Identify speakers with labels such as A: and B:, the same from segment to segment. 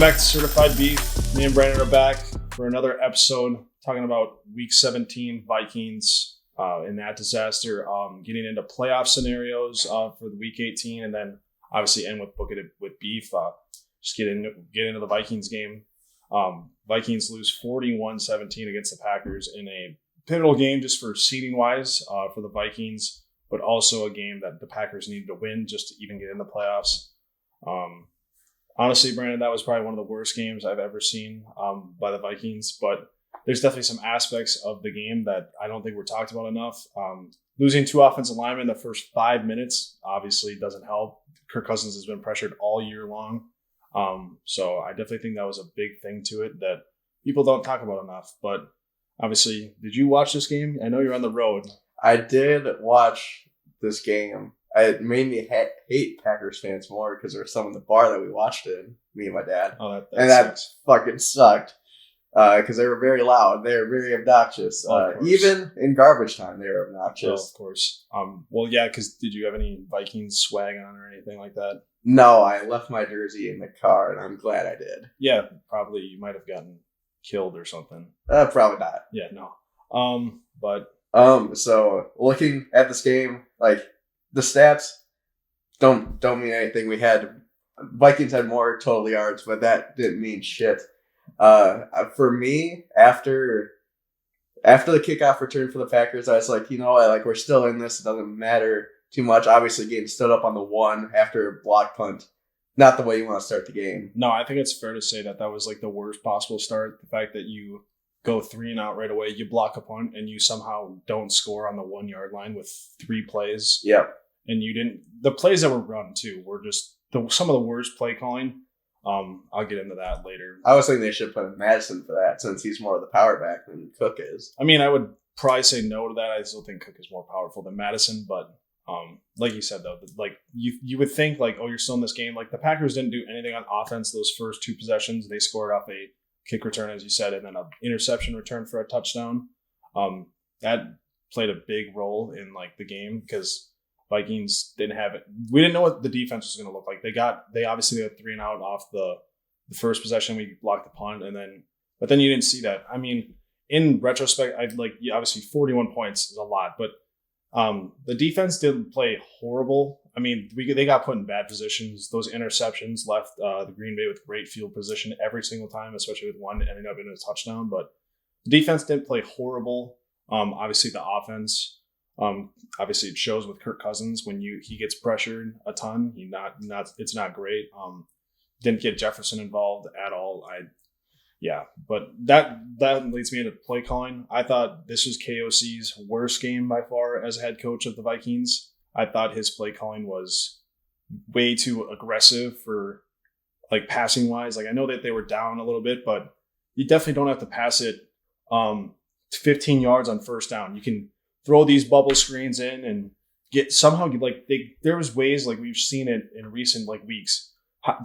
A: back to Certified Beef. Me and Brandon are back for another episode talking about Week 17 Vikings in that disaster. Getting into playoff scenarios for the Week 18, and then obviously end with Book It with Beef. Just get into the Vikings game. Vikings lose 41-17 against the Packers in a pivotal game just for seeding wise for the Vikings, but also a game that the Packers needed to win just to even get in the playoffs. Honestly, Brandon, that was probably one of the worst games I've ever seen by the Vikings, but there's definitely some aspects of the game that I don't think were talked about enough. Losing two offensive linemen in the first 5 minutes obviously doesn't help. Kirk Cousins has been pressured all year long. So I definitely think that was a big thing to it that people don't talk about enough. But obviously, did you watch this game? I know you're on the road.
B: I did watch this game. It made me hate Packers fans more because there was some in the bar that we watched it, me and my dad.
A: Oh,
B: that fucking sucked because they were very loud. They were very obnoxious. Even in garbage time, they were obnoxious.
A: Oh, of course. Well, yeah, because did you have any Vikings swag on or anything like that?
B: No, I left my jersey in the car, and I'm glad I did.
A: Yeah, probably you might have gotten killed or something.
B: Probably not.
A: Yeah, no.
B: So looking at this game, like, the stats don't mean anything. Vikings had more total yards, but that didn't mean shit. For me, after the kickoff return for the Packers, I was like, we're still in this. It doesn't matter too much. Obviously, getting stood up on the one after a block punt, not the way you want to start the game.
A: No, I think it's fair to say that was like the worst possible start. The fact that you go 3 and out right away, you block a punt, and you somehow don't score on the 1 yard line with 3 plays.
B: Yep.
A: And you didn't. The plays that were run too were just some of the worst play calling. I'll get into that later.
B: I was thinking they should put Madison for that since he's more of the power back than Cook is.
A: I mean, I would probably say no to that. I still think Cook is more powerful than Madison, but like you said though, like you would think like, oh, you're still in this game. Like the Packers didn't do anything on offense those first 2 possessions. They scored off a kick return, as you said, and then an interception return for a touchdown. That played a big role in like the game because Vikings didn't have it. We didn't know what the defense was going to look like. They obviously got 3 and out off the first possession. We blocked the punt, but then you didn't see that. I mean, in retrospect, obviously 41 points is a lot, but the defense didn't play horrible. I mean, they got put in bad positions. Those interceptions left the Green Bay with great field position every single time, especially with one ending up in a touchdown. But the defense didn't play horrible. Obviously, the offense. Obviously, it shows with Kirk Cousins when he gets pressured a ton. It's not great. Didn't get Jefferson involved at all. But that leads me into play calling. I thought this was KOC's worst game by far as head coach of the Vikings. I thought his play calling was way too aggressive for like passing wise. Like I know that they were down a little bit, but you definitely don't have to pass it 15 yards on first down. You can throw these bubble screens in and there was ways like we've seen it in recent like weeks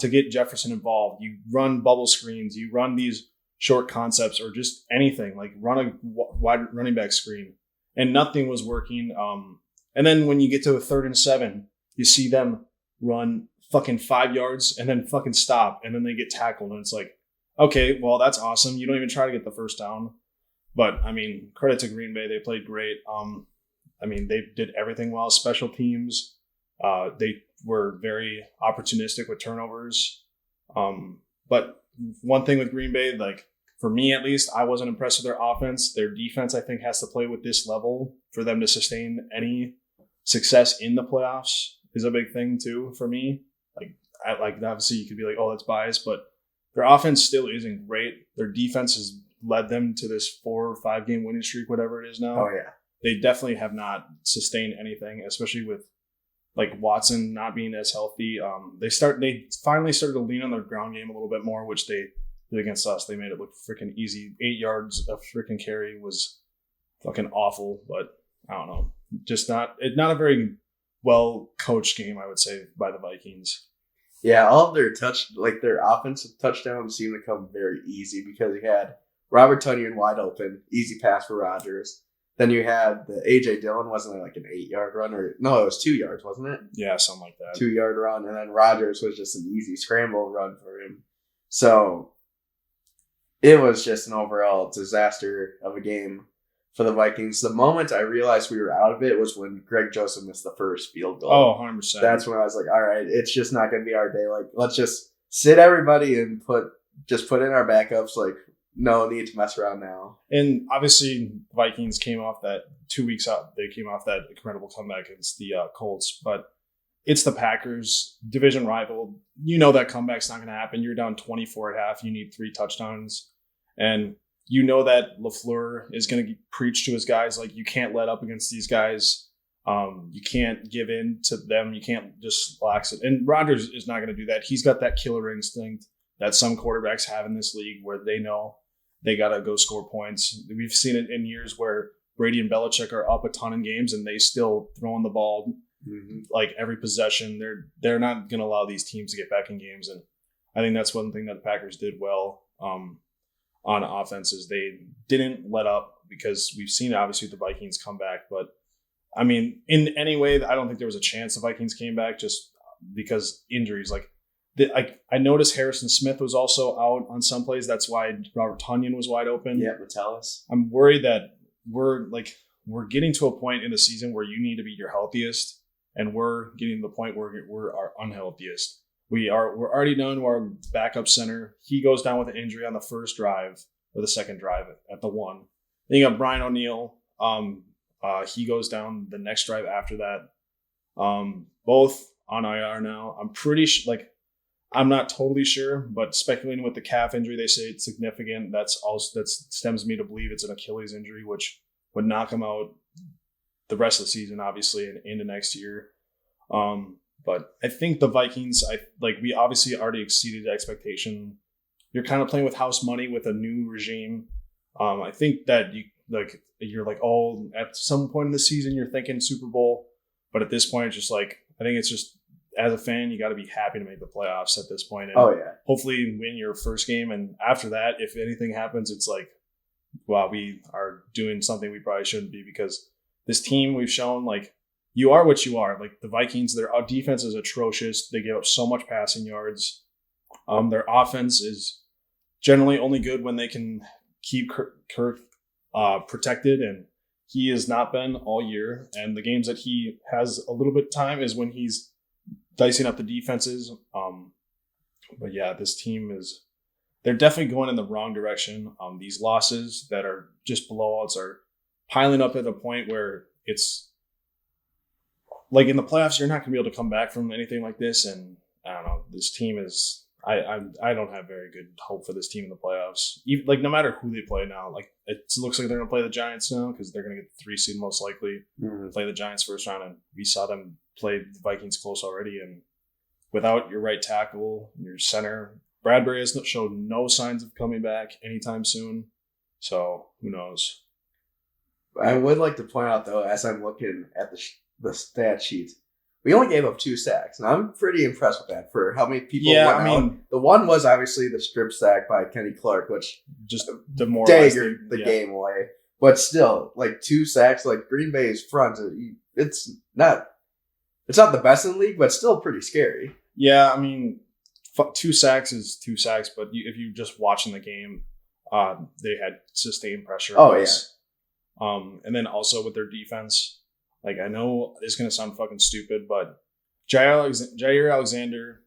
A: to get Jefferson involved. You run bubble screens, you run these short concepts or just anything like run a wide running back screen, and nothing was working. And then when you get to a 3rd and 7, you see them run fucking 5 yards and then fucking stop, and then they get tackled, and it's like, okay, well that's awesome. You don't even try to get the first down. But, I mean, credit to Green Bay. They played great. I mean, they did everything well. Special teams. They were very opportunistic with turnovers. But one thing with Green Bay, like, for me at least, I wasn't impressed with their offense. Their defense, I think, has to play with this level for them to sustain any success in the playoffs is a big thing, too, for me. Like obviously, you could be like, oh, that's biased. But their offense still isn't great. Their defense has led them to this 4 or 5 game winning streak, whatever it is now.
B: Oh yeah,
A: they definitely have not sustained anything, especially with like Watson not being as healthy. They finally started to lean on their ground game a little bit more, which they did against us. They made it look freaking easy. 8 yards of freaking carry was fucking awful, but I don't know, just not a very well coached game, I would say, by the Vikings.
B: Yeah, all of their offensive touchdowns seem to come very easy because you had Robert Tonyan wide open, easy pass for Rodgers. Then you had the A.J. Dillon, wasn't it like an 8-yard run? No, it was 2 yards, wasn't it?
A: Yeah, something like that.
B: 2-yard run. And then Rodgers was just an easy scramble run for him. So it was just an overall disaster of a game for the Vikings. The moment I realized we were out of it was when Greg Joseph missed the first field goal.
A: Oh, 100%.
B: That's when I was like, all right, it's just not going to be our day. Like, let's just sit everybody and put in our backups. Like, no need to mess around now.
A: And obviously, Vikings came off that 2 weeks out. They came off that incredible comeback against the Colts. But it's the Packers, division rival. You know that comeback's not going to happen. You're down 24 at half. You need 3 touchdowns. And you know that LaFleur is going to preach to his guys, like, you can't let up against these guys. You can't give in to them. You can't just relax it. And Rodgers is not going to do that. He's got that killer instinct that some quarterbacks have in this league where they know they got to go score points. We've seen it in years where Brady and Belichick are up a ton in games and they still throwing the ball like every possession. They're not going to allow these teams to get back in games. And I think that's one thing that the Packers did well on offense is they didn't let up, because we've seen obviously the Vikings come back. But I mean, in any way, I don't think there was a chance the Vikings came back just because injuries. Like, I noticed Harrison Smith was also out on some plays. That's why Robert Tonyan was wide open.
B: Yeah, Metellus.
A: I'm worried that we're getting to a point in the season where you need to be your healthiest, and we're getting to the point where we're our unhealthiest. We're already down to our backup center. He goes down with an injury on the first drive or the second drive at the 1. Then you got Brian O'Neill. He goes down the next drive after that. Both on IR now. I'm pretty I'm not totally sure, but speculating with the calf injury, they say it's significant. That stems me to believe it's an Achilles injury, which would knock him out the rest of the season, obviously, and into next year. But I think the Vikings, we obviously already exceeded expectation. You're kind of playing with house money with a new regime. I think that you're like, oh, at some point in the season you're thinking Super Bowl, but at this point it's just like, I think it's just, as a fan, you got to be happy to make the playoffs at this point. And hopefully win your first game. And after that, if anything happens, it's like, wow, we are doing something we probably shouldn't be, because this team, we've shown, like, you are what you are. Like the Vikings, their defense is atrocious. They give up so much passing yards. Their offense is generally only good when they can keep Kirk protected, and he has not been all year. And the games that he has a little bit of time is when he's dicing up the defenses. But yeah, this team they're definitely going in the wrong direction. These losses that are just blowouts are piling up at a point where it's like in the playoffs, you're not going to be able to come back from anything like this. And I don't know, this team is, I don't have very good hope for this team in the playoffs. Even, like, no matter who they play now, like, it looks like they're going to play the Giants now, because they're going to get the 3 seed most likely. Play the Giants first round, and we saw them play the Vikings close already. And without your right tackle, your center, Bradbury has showed no signs of coming back anytime soon. So who knows?
B: I would like to point out, though, as I'm looking at the stat sheet, we only gave up 2 sacks, and I'm pretty impressed with that for how many people went out. The one was obviously the strip sack by Kenny Clark, which
A: just demoralized
B: the game away. But still, like 2 sacks, like Green Bay's front, it's not the best in the league, but still pretty scary.
A: Yeah, I mean, 2 sacks is 2 sacks, but if you're just watching the game, they had sustained pressure.
B: Oh, yeah.
A: And then also with their defense, like, I know it's going to sound fucking stupid, but Jair Alexander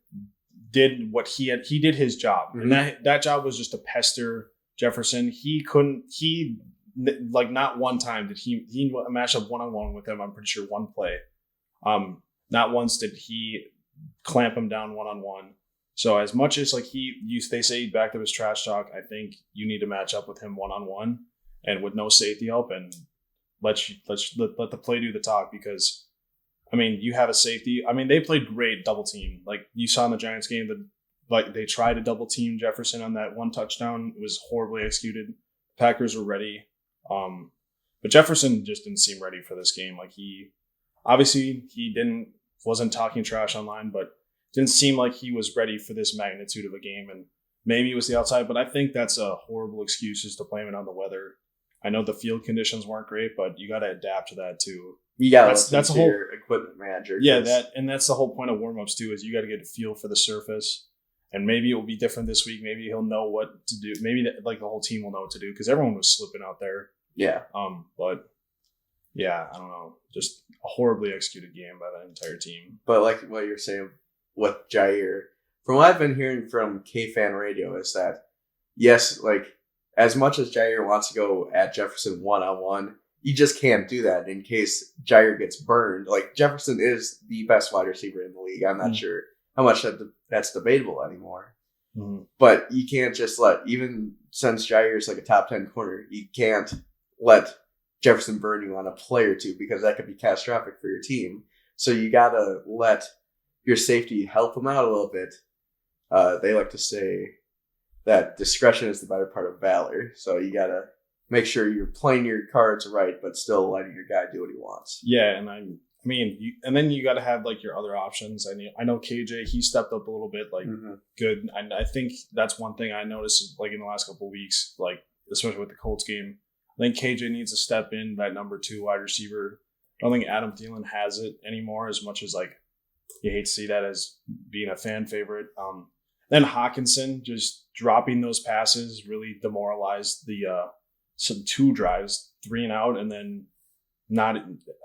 A: did what he did his job. And that job was just to pester Jefferson. Not one time did he match up one-on-one with him. I'm pretty sure one play. Not once did he clamp him down one-on-one. So as much as they say he backed up his trash talk, I think you need to match up with him one-on-one and with no safety help, and let the play do the talk, because, I mean, you have a safety. I mean, they played great double team. Like you saw in the Giants game, they tried to double team Jefferson on that one touchdown. It was horribly executed. The Packers were ready. But Jefferson just didn't seem ready for this game. Like wasn't talking trash online, but didn't seem like he was ready for this magnitude of a game. And maybe it was the outside, but I think that's a horrible excuse, just to blame it on the weather. I know the field conditions weren't great, but you got to adapt to that too.
B: That's a whole equipment manager.
A: Yeah, that's the whole point of warm-ups too, is you got to get a feel for the surface. And maybe it will be different this week. Maybe he'll know what to do. Maybe the whole team will know what to do because everyone was slipping out there.
B: Yeah.
A: But yeah, I don't know. Just a horribly executed game by the entire team.
B: But like what you're saying with Jair, from what I've been hearing from K-Fan Radio is that, yes, like as much as Jair wants to go at Jefferson one-on-one, you just can't do that in case Jair gets burned. Like Jefferson is the best wide receiver in the league. I'm not sure how much that's debatable anymore.
A: Mm-hmm.
B: But you can't just even since Jair is like a top 10 corner, you can't let Jefferson burn you on a play or two because that could be catastrophic for your team. So you got to let your safety help him out a little bit. They like to say that discretion is the better part of valor. So you got to make sure you're playing your cards right, but still letting your guy do what he wants.
A: Yeah, and and then you got to have like your other options. I know KJ, he stepped up a little bit, like good. And I think that's one thing I noticed like in the last couple of weeks, like especially with the Colts game. I think KJ needs to step in that number 2 wide receiver. I don't think Adam Thielen has it anymore as much as like you hate to see that as being a fan favorite. Then Hawkinson just dropping those passes really demoralized the some 2 drives, 3 and out, and then not.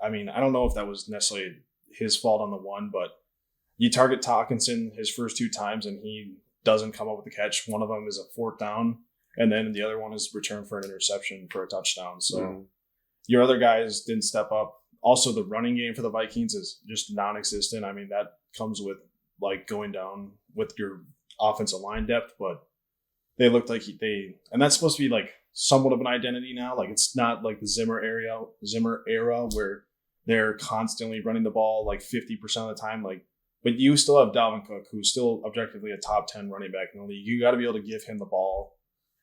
A: I mean, I don't know if that was necessarily his fault on the one, but you target Hawkinson his first 2 times and he doesn't come up with the catch. One of them is a 4th down, and then the other one is return for an interception for a touchdown. So your other guys didn't step up. Also, the running game for the Vikings is just non-existent. I mean, that comes with like going down with your offensive line depth, but they looked like and that's supposed to be like somewhat of an identity now. Like it's not like the Zimmer era where they're constantly running the ball like 50% of the time. Like, but you still have Dalvin Cook, who's still objectively a top 10 running back in the league. You got to be able to give him the ball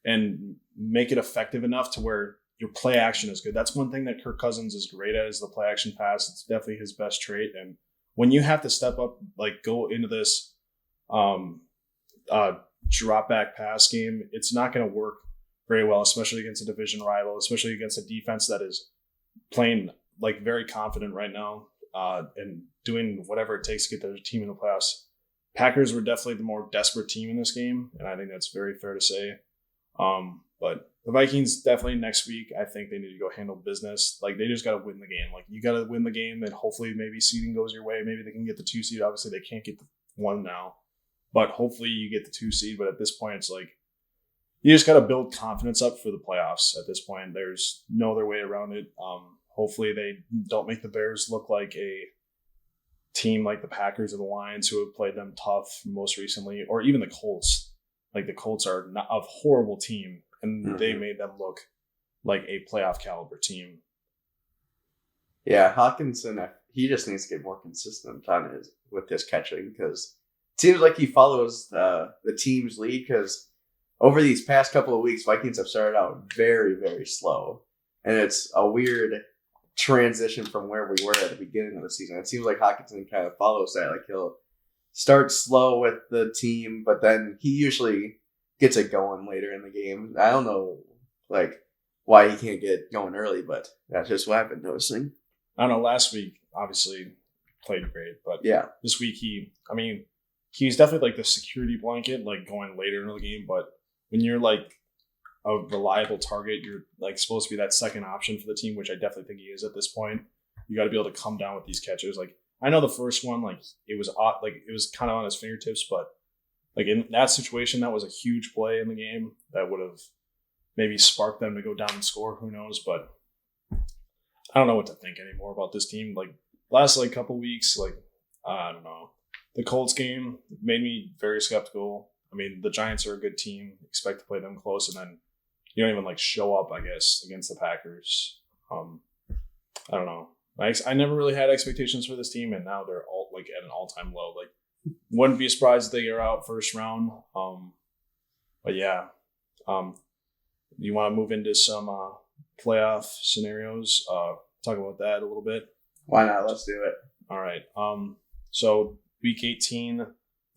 A: and make it effective enough to where your play action is good. That's one thing that Kirk Cousins is great at is the play action pass. It's definitely his best trait. And when you have to step up, like go into this drop back pass game, it's not going to work very well, especially against a division rival, especially against a defense that is playing like very confident right now and doing whatever it takes to get their team in the playoffs. Packers were definitely the more desperate team in this game, and I think that's very fair to say. But the Vikings definitely next week, I think they need to go handle business. Like they just got to win the game. Like you got to win the game, and hopefully maybe seeding goes your way. Maybe they can get the 2 seed. Obviously, they can't get the 1 now, but hopefully you get the 2 seed. But at this point, it's like you just got to build confidence up for the playoffs. At this point, there's no other way around it. Hopefully they don't make the Bears look like a team like the Packers or the Lions who have played them tough most recently, or even the Colts. Like the Colts are not a horrible team, and they made them look like a playoff caliber team.
B: Yeah, Hawkinson, he just needs to get more consistent with his catching because it seems like he follows the team's lead because over these past couple of weeks, Vikings have started out very, very slow. And it's a weird transition from where we were at the beginning of the season. It seems like Hawkinson kind of follows that. Like he'll start slow with the team, but then he usually gets it going later in the game. I don't know like why he can't get going early, but that's just what I've been noticing.
A: I don't know. Last week, obviously, played great, but
B: yeah,
A: this week he's definitely like the security blanket, like going later in the game. But when you're like a reliable target, you're like supposed to be that second option for the team, which I definitely think he is at this point. You got to be able to come down with these catches. Like I know the first one, like it was kind of on his fingertips, but like in that situation, that was a huge play in the game that would have maybe sparked them to go down and score. Who knows? But I don't know what to think anymore about this team. Like last like couple weeks, like I don't know. The Colts game made me very skeptical. I mean, the Giants are a good team. Expect to play them close, and then you don't even like show up, I guess, against the Packers. I don't know. I never really had expectations for this team, and now they're all like at an all-time low. Like, wouldn't be surprised if they are out first round. But yeah, you want to move into some playoff scenarios? Talk about that a little bit.
B: Why not? Let's do it.
A: All right. So week 18,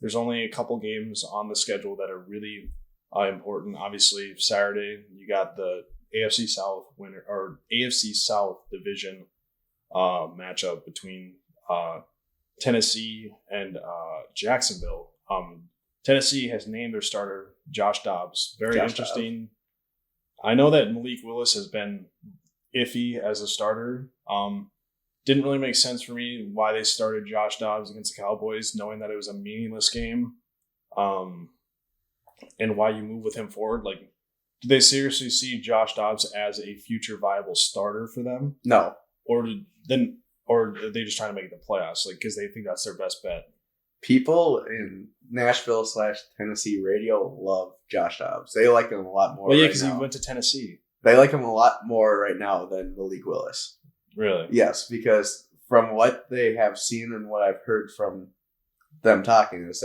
A: there's only a couple games on the schedule that are really important. Obviously, Saturday you got the AFC South winner or AFC South division matchup between Tennessee and Jacksonville. Tennessee has named their starter Josh Dobbs. Very
B: Josh
A: interesting. I know that Malik Willis has been iffy as a starter. Didn't really make sense for me why they started Josh Dobbs against the Cowboys, knowing that it was a meaningless game, and why you move with him forward. Like, do they seriously see Josh Dobbs as a future viable starter for them?
B: No.
A: Or are they just trying to make the playoffs? Like, because they think that's their best bet.
B: People in Nashville/Tennessee radio love Josh Dobbs. They like him a lot more.
A: Well, yeah, because he went to Tennessee.
B: They like him a lot more right now than Malik Willis.
A: Really?
B: Yes, because from what they have seen and what I've heard from them talking is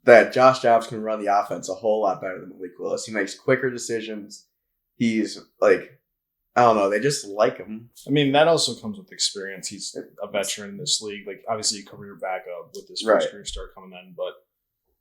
B: that Josh Dobbs can run the offense a whole lot better than Malik Willis. He makes quicker decisions. He's like, I don't know, they just like him.
A: I mean, that also comes with experience. He's a veteran in this league. Like, obviously a career backup with his first career start coming in, but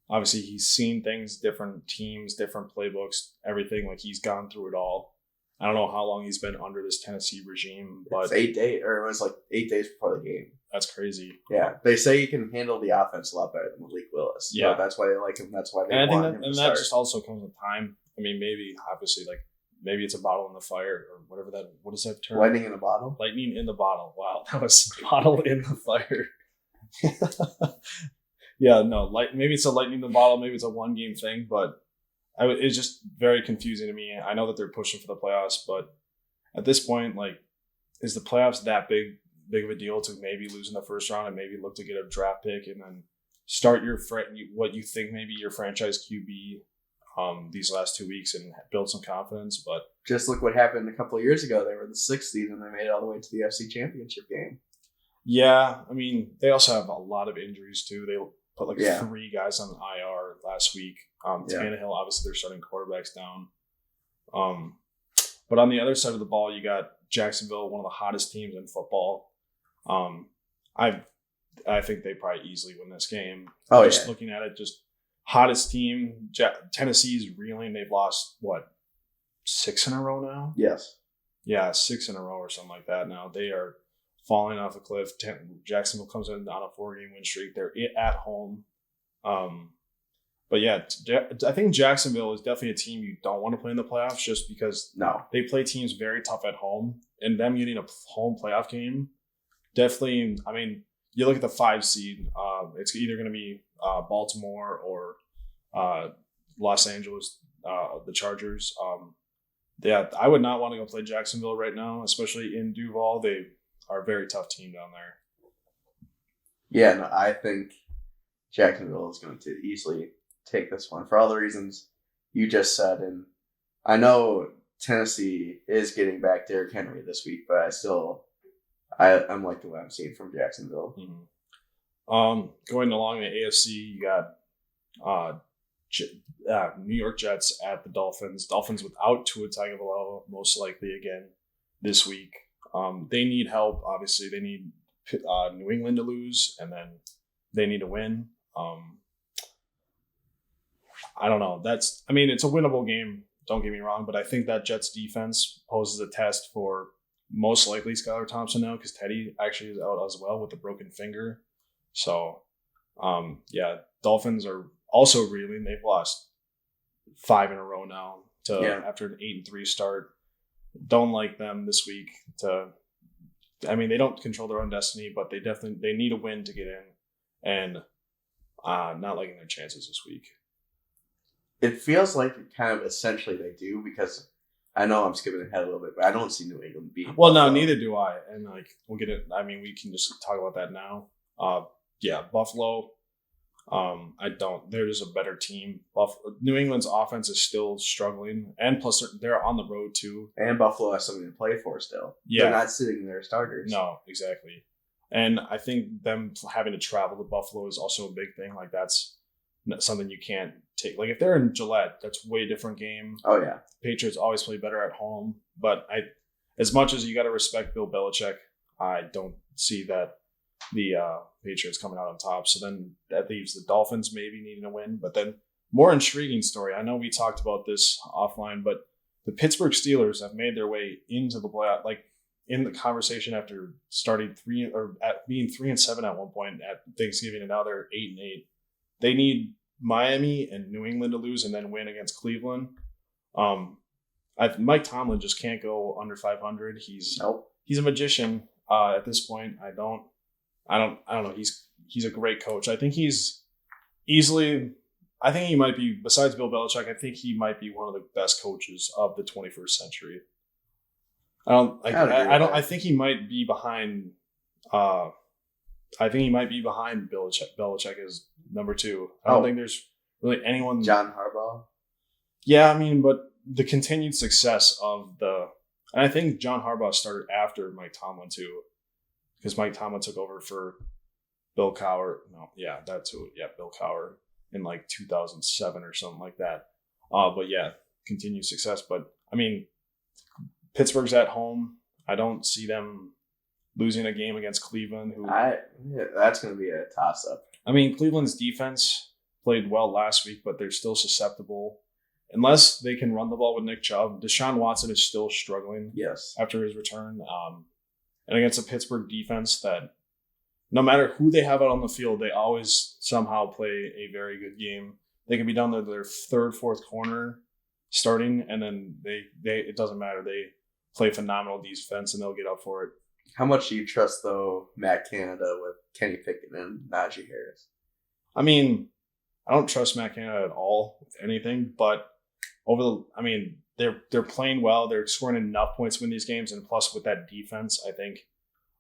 A: obviously he's seen things, different teams, different playbooks, everything. Like, he's gone through it all. I don't know how long he's been under this Tennessee regime, but
B: it's 8 days, or it was like 8 days before the game.
A: That's crazy.
B: Yeah, they say he can handle the offense a lot better than Malik Willis.
A: Yeah,
B: so that's why they like him. That's why they
A: want
B: him to start.
A: And that just also comes with time. I mean, maybe obviously, like, maybe it's a bottle in the fire or whatever that. What is that term?
B: Lightning in a bottle.
A: Lightning in the bottle. Wow, that was bottle in the fire. Yeah, no, maybe it's a lightning in the bottle. Maybe it's a 1-game thing, but it's just very confusing to me. I know that they're pushing for the playoffs, but at this point, like, is the playoffs that big of a deal to maybe lose in the first round and maybe look to get a draft pick and then start what you think maybe your franchise QB these last 2 weeks and build some confidence? But
B: just look what happened a couple of years ago. They were the 6th seed and they made it all the way to the FC Championship game.
A: Yeah, I mean, they also have a lot of injuries too. They put 3 guys on IR last week. Tannehill, obviously, they're starting quarterbacks down. But on the other side of the ball, you got Jacksonville, one of the hottest teams in football. I think they probably easily win this game. Looking at it, just hottest team. Tennessee's reeling. They've lost, 6 in a row now?
B: Yes.
A: Yeah, 6 in a row or something like that now. They are falling off a cliff. Jacksonville comes in on a 4-game win streak. They're at home. But yeah, I think Jacksonville is definitely a team you don't want to play in the playoffs just because they play teams very tough at home. And them getting a home playoff game, definitely, I mean, you look at the 5 seed, it's either going to be Baltimore or Los Angeles, the Chargers. I would not want to go play Jacksonville right now, especially in Duval. They are a very tough team down there.
B: Yeah, no, I think Jacksonville is going to easily take this one for all the reasons you just said. And I know Tennessee is getting back Derrick Henry this week, but I'm liking what I'm seeing from Jacksonville.
A: Mm-hmm. Going along the AFC, you got New York Jets at the Dolphins. Dolphins without Tua Tagovailoa, most likely again this week. They need help. Obviously, they need New England to lose, and then they need to win. I don't know. It's a winnable game. Don't get me wrong, but I think that Jets defense poses a test for most likely Skylar Thompson now because Teddy actually is out as well with a broken finger. So, Dolphins are also reeling. They've lost 5 in a row now after an 8-3 start. Don't like them this week. They don't control their own destiny, but they need a win to get in, and not liking their chances this week.
B: It feels like kind of essentially they do because I know I'm skipping ahead a little bit, but I don't see New England beating.
A: Well, no, neither do I. And we'll get it. I mean, we can just talk about that now. Buffalo. I don't. They're just a better team. New England's offense is still struggling, and plus they're on the road too.
B: And Buffalo has something to play for still.
A: Yeah,
B: they're not sitting their starters.
A: No, exactly. And I think them having to travel to Buffalo is also a big thing. Like, that's something you can't take. Like, if they're in Gillette, that's a way different game.
B: Oh yeah,
A: Patriots always play better at home. But as much as you got to respect Bill Belichick, I don't see that the Patriots coming out on top. So then that leaves the Dolphins maybe needing a win. But then more intriguing story. I know we talked about this offline, but the Pittsburgh Steelers have made their way into the playoff, like in the conversation after starting being 3-7 at one point at Thanksgiving, and now they're 8-8. They need Miami and New England to lose and then win against Cleveland. Mike Tomlin just can't go under 500. He's a magician at this point. I don't know. He's a great coach. I think he's easily. I think he might be, besides Bill Belichick, I think he might be one of the best coaches of the 21st century. I think he might be behind. I think he might be behind Belichick as number 2. I don't think there's really anyone.
B: John Harbaugh.
A: Yeah, I mean, but the continued success of and I think John Harbaugh started after Mike Tomlin too, because Mike Tomlin took over for Bill Cowher. Bill Cowher in like 2007 or something like that. But yeah, continued success. But I mean, Pittsburgh's at home. I don't see them losing a game against Cleveland.
B: That's going to be a toss-up.
A: I mean, Cleveland's defense played well last week, but they're still susceptible. Unless they can run the ball with Nick Chubb, Deshaun Watson is still struggling.
B: Yes.
A: After his return. And against a Pittsburgh defense that no matter who they have out on the field, they always somehow play a very good game. They can be down to their third, fourth corner starting, and then they it doesn't matter. They play phenomenal defense, and they'll get up for it.
B: How much do you trust, though, Matt Canada with Kenny Pickett and Najee Harris?
A: I mean, I don't trust Matt Canada at all with anything, but they're playing well. They're scoring enough points to win these games, and plus with that defense, I think.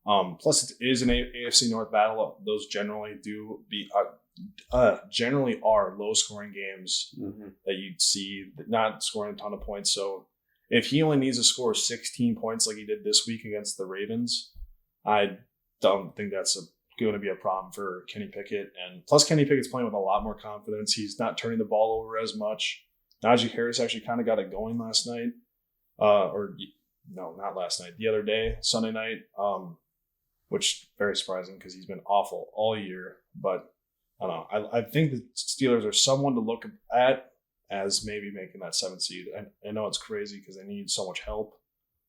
A: Plus, it is an AFC North battle. Those generally are low-scoring games that you'd see, not scoring a ton of points. So if he only needs to score 16 points like he did this week against the Ravens, I don't think that's going to be a problem for Kenny Pickett. And plus, Kenny Pickett's playing with a lot more confidence. He's not turning the ball over as much. Najee Harris actually kind of got it going last night. Not last night. The other day, Sunday night. Which very surprising because he's been awful all year. But I don't know. I think the Steelers are someone to look at as maybe making that 7th seed. I know it's crazy because they need so much help.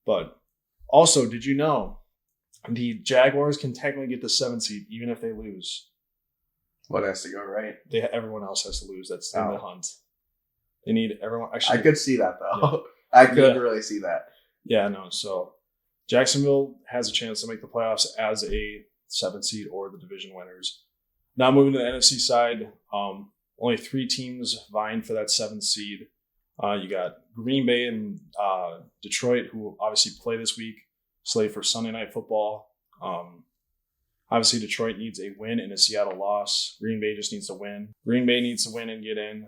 A: But also, did you know the Jaguars can technically get the 7th seed even if they lose?
B: What has to go right?
A: Everyone else has to lose. That's in the hunt. They need everyone. Actually,
B: I could see that though. Yeah. I could really see that.
A: Yeah, no. So Jacksonville has a chance to make the playoffs as a 7th seed or the division winners. Now moving to the NFC side, only 3 teams vying for that 7th seed. You got Green Bay and Detroit, who obviously play this week, slated for Sunday Night Football. Obviously, Detroit needs a win and a Seattle loss. Green Bay just needs to win. Green Bay needs to win and get in.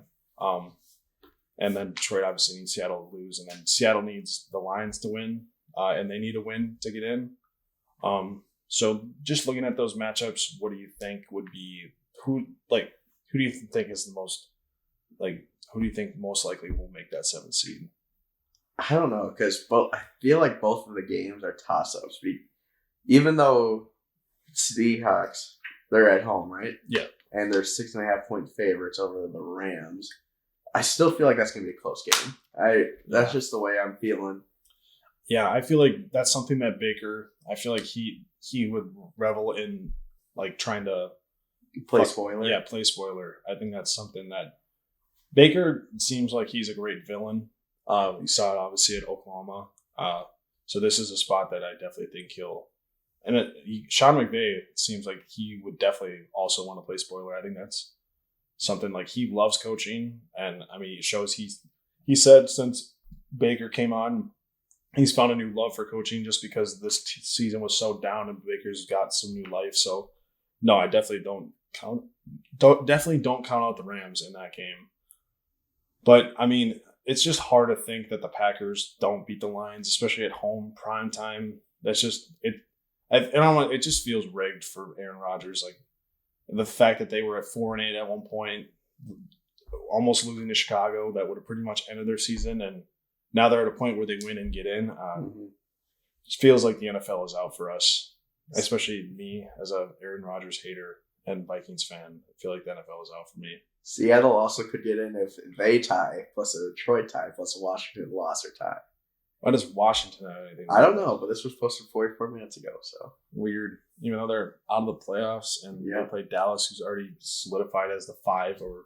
A: And then Detroit obviously needs Seattle to lose. And then Seattle needs the Lions to win. And they need a win to get in. So just looking at those matchups, what do you think would be who do you think is the most who do you think most likely will make that 7th seed?
B: I don't know because I feel like both of the games are toss-ups. Even though Seahawks, they're at home, right?
A: Yeah,
B: and they're 6.5 point favorites over the Rams. I still feel like that's going to be a close game. That's just the way I'm feeling.
A: Yeah, I feel like that's something that Baker, I feel like he would revel in, like trying to
B: play spoiler.
A: Yeah, play spoiler. I think that's something that Baker seems like he's a great villain. We saw it obviously at Oklahoma. So this is a spot that I definitely think he'll. And Sean McVay, it seems like he would definitely also want to play spoiler. I think that's something like he loves coaching, and I mean it shows. He said since Baker came on, he's found a new love for coaching just because this season was so down and Baker's got some new life. So no, I definitely don't count out the Rams in that game. But I mean, it's just hard to think that the Packers don't beat the Lions, especially at home, prime time. That's just it. It just feels rigged for Aaron Rodgers. Like the fact that they were at 4-8 at one point, almost losing to Chicago, that would have pretty much ended their season, and now they're at a point where they win and get in. It feels like the NFL is out for us, especially me as a Aaron Rodgers hater and Vikings fan. I feel like the NFL is out for me.
B: Seattle also could get in if they tie, plus a Detroit tie, plus a Washington loss or tie.
A: Why does Washington have anything?
B: I don't know, but this was posted 44 minutes ago, so.
A: Weird. Even though they're out of the playoffs and they play Dallas, who's already solidified as the 5 or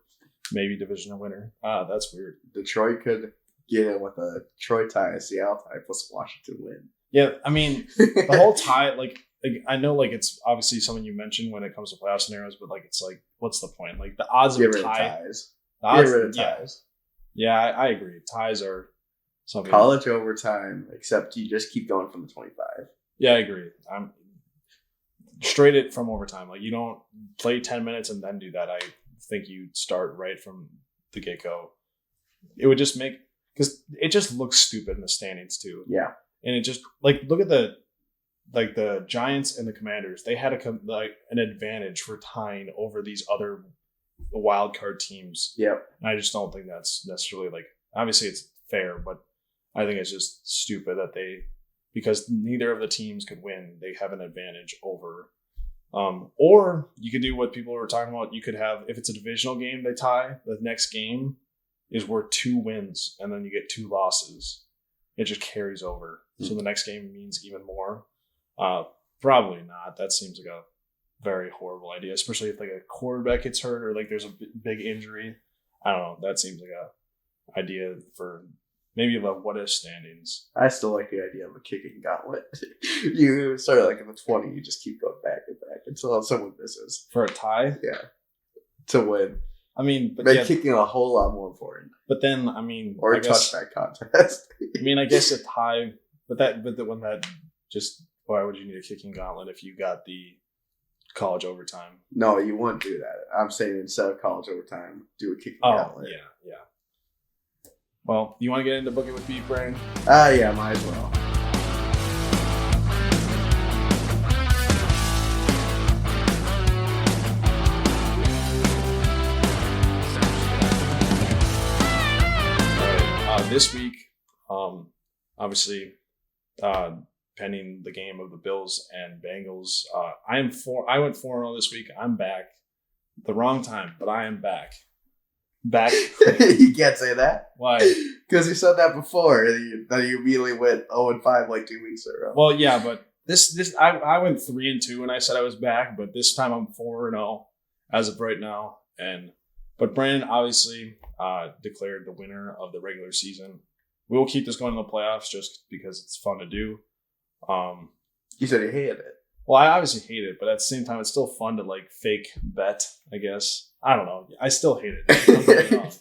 A: maybe division winner. That's weird.
B: Detroit could get in with a Detroit tie, a Seattle tie, plus Washington win.
A: Yeah, I mean, the whole tie, like I know, like it's obviously something you mentioned when it comes to playoff scenarios, but like it's like, what's the point? Like the odds of a tie.
B: Ties.
A: The odds,
B: Get rid of ties.
A: Yeah, I agree. Ties are something.
B: College overtime, except you just keep going from the 25.
A: Yeah, I agree. I'm straight it from overtime. Like you don't play 10 minutes and then do that. I think you start right from the get-go. It would just make, because it just looks stupid in the standings too.
B: Yeah.
A: And it just, like, look at the Giants and the Commanders. They had an advantage for tying over these other wild card teams.
B: Yep.
A: And I just don't think that's necessarily, like, obviously it's fair, but I think it's just stupid that because neither of the teams could win, they have an advantage over. Or you could do what people were talking about. You could have, if it's a divisional game, they tie, the next game is worth 2 wins, and then you get 2 losses. It just carries over. So the next game means even more. Probably not. That seems like a very horrible idea, especially if like a quarterback gets hurt or like there's a big injury. I don't know. That seems like a idea for maybe of a what if standings.
B: I still like the idea of a kicking gauntlet. You start like in the 20, you just keep going back and back until someone misses.
A: For a tie?
B: Yeah. To win.
A: I mean, but
B: kicking a whole lot more important.
A: But then, I mean,
B: or a touchback contest.
A: I mean, I guess a tie, when that just, why would you need a kicking gauntlet if you got the college overtime?
B: No, you wouldn't do that. I'm saying instead of college overtime, do a kicking gauntlet.
A: Yeah. Well, you want to get into Book It With Me, Brian?
B: Yeah, might as well.
A: This week, obviously, pending the game of the Bills and Bengals, I went 4-0 this week. I'm back. The wrong time, but I am back.
B: You can't say that.
A: Why?
B: Because you said that before. That you immediately went 0-5 like 2 weeks in a row.
A: Well, yeah, but this I went 3-2 and I said I was back, but this time I'm 4-0 as of right now. But Brandon obviously declared the winner of the regular season. We will keep this going in the playoffs just because it's fun to do.
B: You said you hated it.
A: Well, I obviously hate it, but at the same time, it's still fun to like fake bet, I guess. I don't know. I still hate it.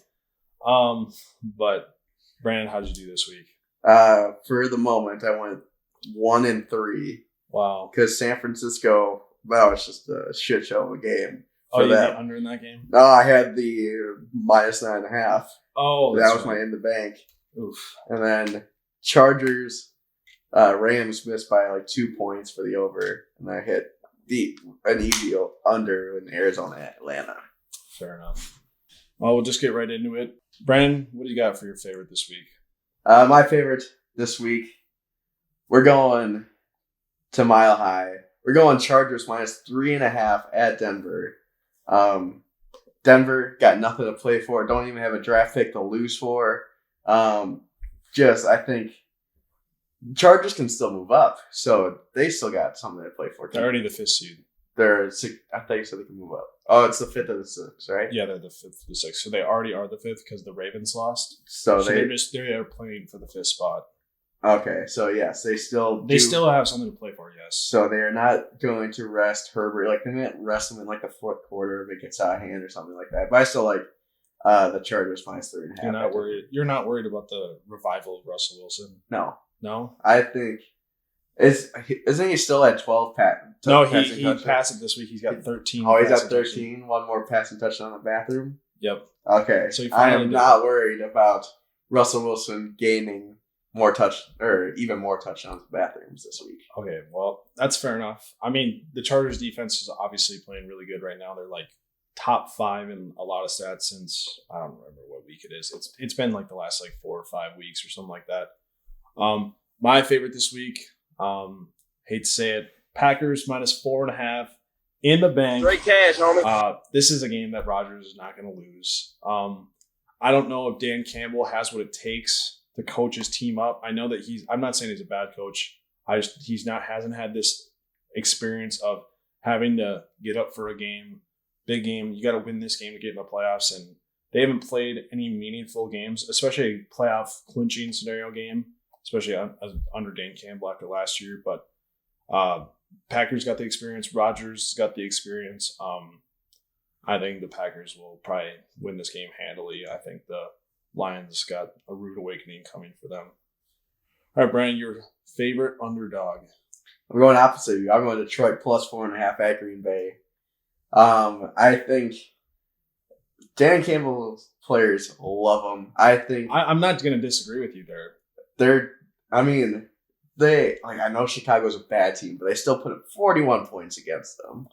A: But Brandon, how did you do this week?
B: For the moment, I went 1-3.
A: Wow.
B: Because San Francisco, it's just a shit show of a game.
A: Oh, you had the under in that game?
B: No, I had the -9.5.
A: Oh,
B: that was my in the bank.
A: Oof.
B: And then Chargers, Rams missed by like 2 points for the over, and I hit an easy under in Arizona, Atlanta.
A: Fair enough. Well, we'll just get right into it. Brandon, what do you got for your favorite this week?
B: My favorite this week, we're going to Mile High. We're going Chargers -3.5 at Denver. Denver got nothing to play for. Don't even have a draft pick to lose for. I think Chargers can still move up, so they still got something to play for.
A: They're already the 5th seed.
B: I thought you said they can move up. Oh, it's the 5th of the 6th, right?
A: Yeah, they're the 5th of the 6th. So they already are the 5th because the Ravens lost.
B: So
A: they are playing for the 5th spot.
B: Okay, so yes, they still
A: have something to play for. Yes.
B: So they are not going to rest Herbert. Like they might rest him in like the 4th quarter if it gets out of hand or something like that. But I still like the Chargers -3.5.
A: You're not worried. You're not worried about the revival of Russell Wilson.
B: No. I think isn't he still at 12?
A: No, he passed it this week. He's got 13.
B: Oh, he's at 13. One more passing touchdown in the bathroom.
A: Yep.
B: Okay. So I am not worried about Russell Wilson gaining even more touchdowns in bathrooms this week.
A: Okay, well, that's fair enough. I mean, the Chargers defense is obviously playing really good right now. They're like top 5 in a lot of stats since I don't remember what week it is. It's been like the last like 4 or 5 weeks or something like that. My favorite this week, hate to say it, Packers -4.5 in the bank.
C: Great cash, homie.
A: This is a game that Rodgers is not going to lose. I don't know if Dan Campbell has what it takes to coach his team up. I know that I'm not saying he's a bad coach. Hasn't had this experience of having to get up for a game, big game. You got to win this game to get in the playoffs. And they haven't played any meaningful games, especially a playoff clinching scenario game, especially under Dane Campbell after last year. But Packers got the experience. Rodgers got the experience. I think the Packers will probably win this game handily. I think the Lions got a rude awakening coming for them. All right, Brandon, your favorite underdog.
B: I'm going opposite of you. I'm going Detroit plus 4.5 at Green Bay. I think Dan Campbell's players love him. I think
A: I'm not going to disagree with you there.
B: I know Chicago's a bad team, but they still put up 41 points against them.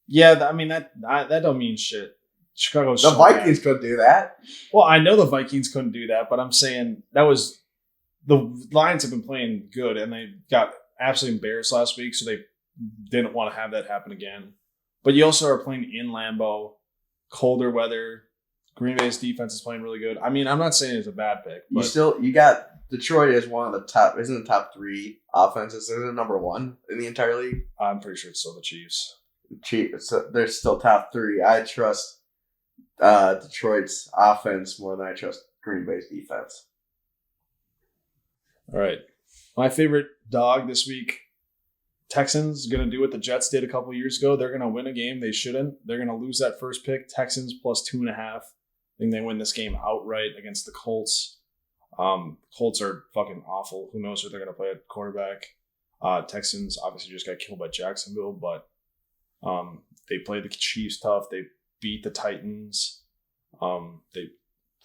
A: Yeah, that don't mean shit. Chicago's
B: the Vikings couldn't do that.
A: Well, I know the Vikings couldn't do that, but I'm saying the Lions have been playing good, and they got absolutely embarrassed last week, so they didn't want to have that happen again. But you also are playing in Lambeau, colder weather. Green Bay's defense is playing really good. I mean, I'm not saying it's a bad pick. But
B: you got Detroit is one of the top. Isn't the top 3 offenses? Isn't it number 1 in the entire league?
A: I'm pretty sure it's still the Chiefs.
B: So they're still top 3. I trust Detroit's offense more than I trust Green Bay's defense.
A: All right. My favorite dog this week, Texans, going to do what the Jets did a couple years ago. They're going to win a game they shouldn't. They're going to lose that first pick. Texans plus 2.5. I think they win this game outright against the Colts. Colts are fucking awful. Who knows who they're going to play at quarterback. Texans obviously just got killed by Jacksonville, but they played the Chiefs tough. They beat the Titans. They've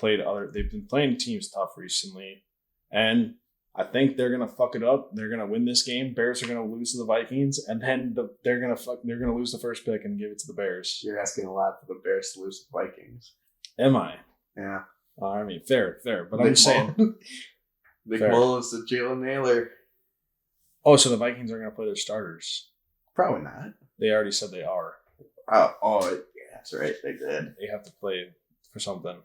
A: been playing teams tough recently. And I think they're gonna fuck it up. They're gonna win this game. Bears are gonna lose to the Vikings, and then they're gonna lose the first pick and give it to the Bears.
B: You're asking a lot for the Bears to lose to the Vikings.
A: Am I?
B: Yeah.
A: I mean, fair. But I'm just saying.
B: Nick Mullins to Jalen Naylor.
A: Oh, so the Vikings are gonna play their starters?
B: Probably not.
A: They already said they are.
B: Yeah, that's right. They did.
A: They have to play for something.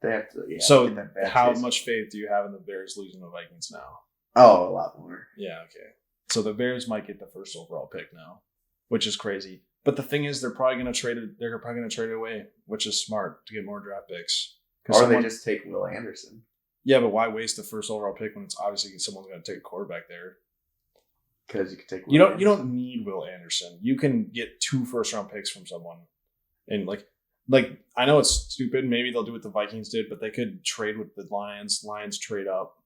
B: They have to. Yeah,
A: so how much faith do you have in the Bears losing the Vikings now?
B: Oh, a lot more.
A: Yeah, okay. So the Bears might get the first overall pick now, which is crazy. But the thing is, they're probably going to trade it away, which is smart to get more draft picks.
B: Or they just take Will Anderson.
A: Yeah, but why waste the first overall pick when it's obviously someone's going to take a quarterback there?
B: Because you could take.
A: You don't need Will Anderson. You can get 2 first-round picks from someone, and like I know it's stupid. Maybe they'll do what the Vikings did, but they could trade with the Lions. Lions trade up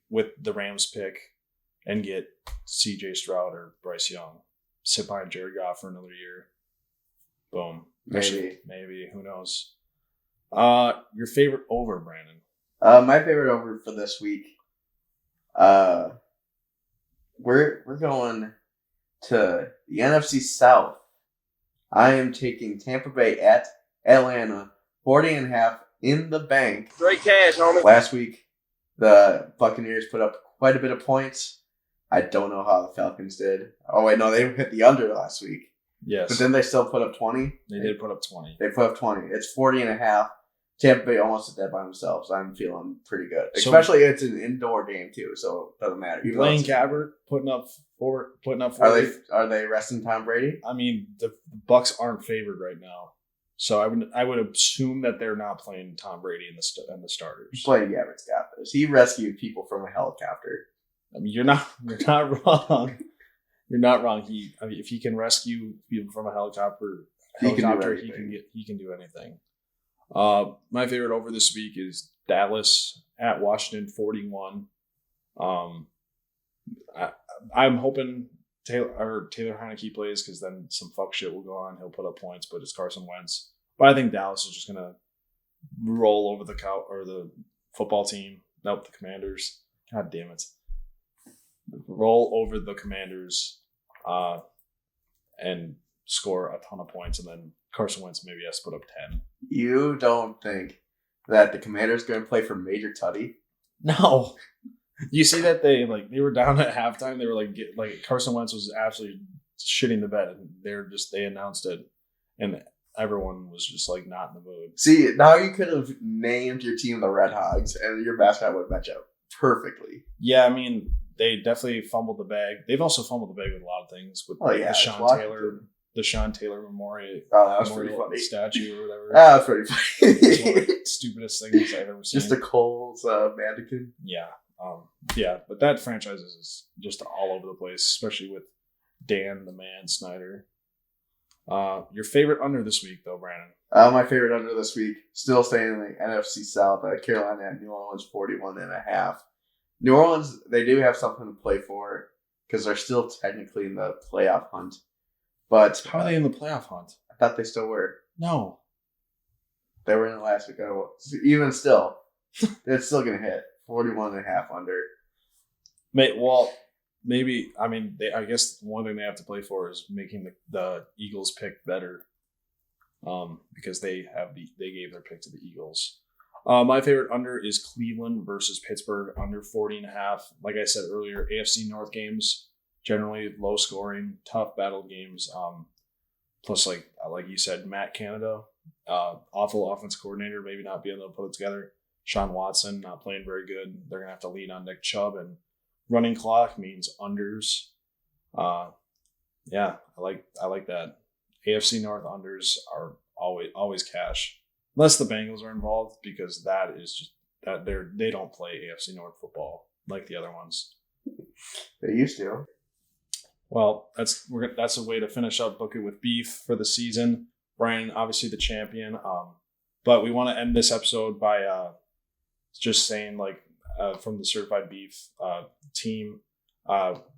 A: with the Rams pick and get C.J. Stroud or Bryce Young. Sit behind Jared Goff for another year. Boom. Maybe. Who knows? Your favorite over, Brandon?
B: My favorite over for this week. We're going to the NFC South. I am taking Tampa Bay at Atlanta, 40.5 in the bank.
C: Great cash, homie.
B: Last week, the Buccaneers put up quite a bit of points. I don't know how the Falcons did. Oh, wait, no, they hit the under last week.
A: Yes.
B: But then they still put up 20.
A: They did put up 20.
B: They put up 20. It's 40.5. Tampa Bay almost did that by themselves. I'm feeling pretty good.
A: So,
B: especially it's an indoor game, too, so it doesn't matter.
A: Blaine Gabbert putting up 40.
B: Are they resting Tom Brady?
A: I mean, the Bucs aren't favored right now. So I would assume that they're not playing Tom Brady in the starters.
B: Blaine Gabbert's got this. He rescued people from a helicopter.
A: I mean, you're not wrong. You're not wrong. If he can rescue people from a helicopter, he can do anything. My favorite over this week is Dallas at Washington, 41. I'm hoping Taylor Heineke plays because then some fuck shit will go on. He'll put up points, but it's Carson Wentz. But I think Dallas is just gonna roll over the football team. Nope, the Commanders. God damn it. Roll over the Commanders and score a ton of points, and then Carson Wentz maybe has to put up 10.
B: You don't think that the Commanders going to play for Major Tutty?
A: No. You see that they were down at halftime. They were like Carson Wentz was absolutely shitting the bed, and they announced it, and everyone was just like not in the mood.
B: See, now you could have named your team the Red Hogs, and your mascot would match up perfectly.
A: Yeah, I mean, they definitely fumbled the bag. They've also fumbled the bag with a lot of things with Sean Taylor the Sean Taylor Memorial.
B: Oh, that was pretty funny.
A: Statue or whatever.
B: That was pretty
A: It's one of
B: funny.
A: the stupidest things I've ever seen.
B: Just a Coles mannequin.
A: Yeah. But that franchise is just all over the place, especially with Dan the Man Snyder. Your favorite under this week, though, Brandon?
B: My favorite under this week, still staying in the NFC South, Carolina at New Orleans 41.5. New Orleans, they do have something to play for because they're still technically in the playoff hunt. But
A: how are they in the playoff hunt?
B: I thought they still were.
A: No.
B: They were in it last week. Even still, it's still going to hit 41.5 under.
A: Maybe, I mean, I guess one thing they have to play for is making the Eagles pick better, because they gave their pick to the Eagles. My favorite under is Cleveland versus Pittsburgh, under 40.5. Like I said earlier, AFC North games generally low scoring, tough battle games. Plus, like you said, Matt Canada, awful offense coordinator, maybe not being able to put it together. Sean Watson not playing very good. They're gonna have to lean on Nick Chubb, and running clock means unders. I like that. AFC North unders are always cash, unless the Bengals are involved, because that is just that they don't play AFC North football like the other ones.
B: They used to.
A: Well, that's a way to finish up Book It With Beef for the season. Brian, obviously the champion, but we want to end this episode by just saying, like, from the Certified Beef team,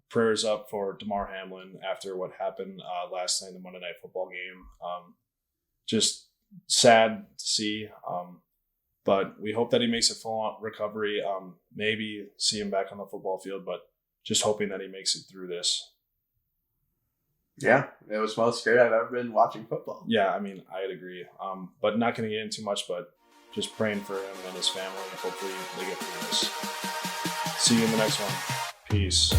A: prayers up for Damar Hamlin after what happened last night in the Monday Night Football game. Just sad to see, but we hope that he makes a full recovery. Maybe see him back on the football field, but just hoping that he makes it through this.
B: Yeah, it was the most great I've ever been watching football.
A: Yeah, I mean, I'd agree. But not going to get into too much, but just praying for him and his family. Hopefully they get through this. See you in the next one. Peace.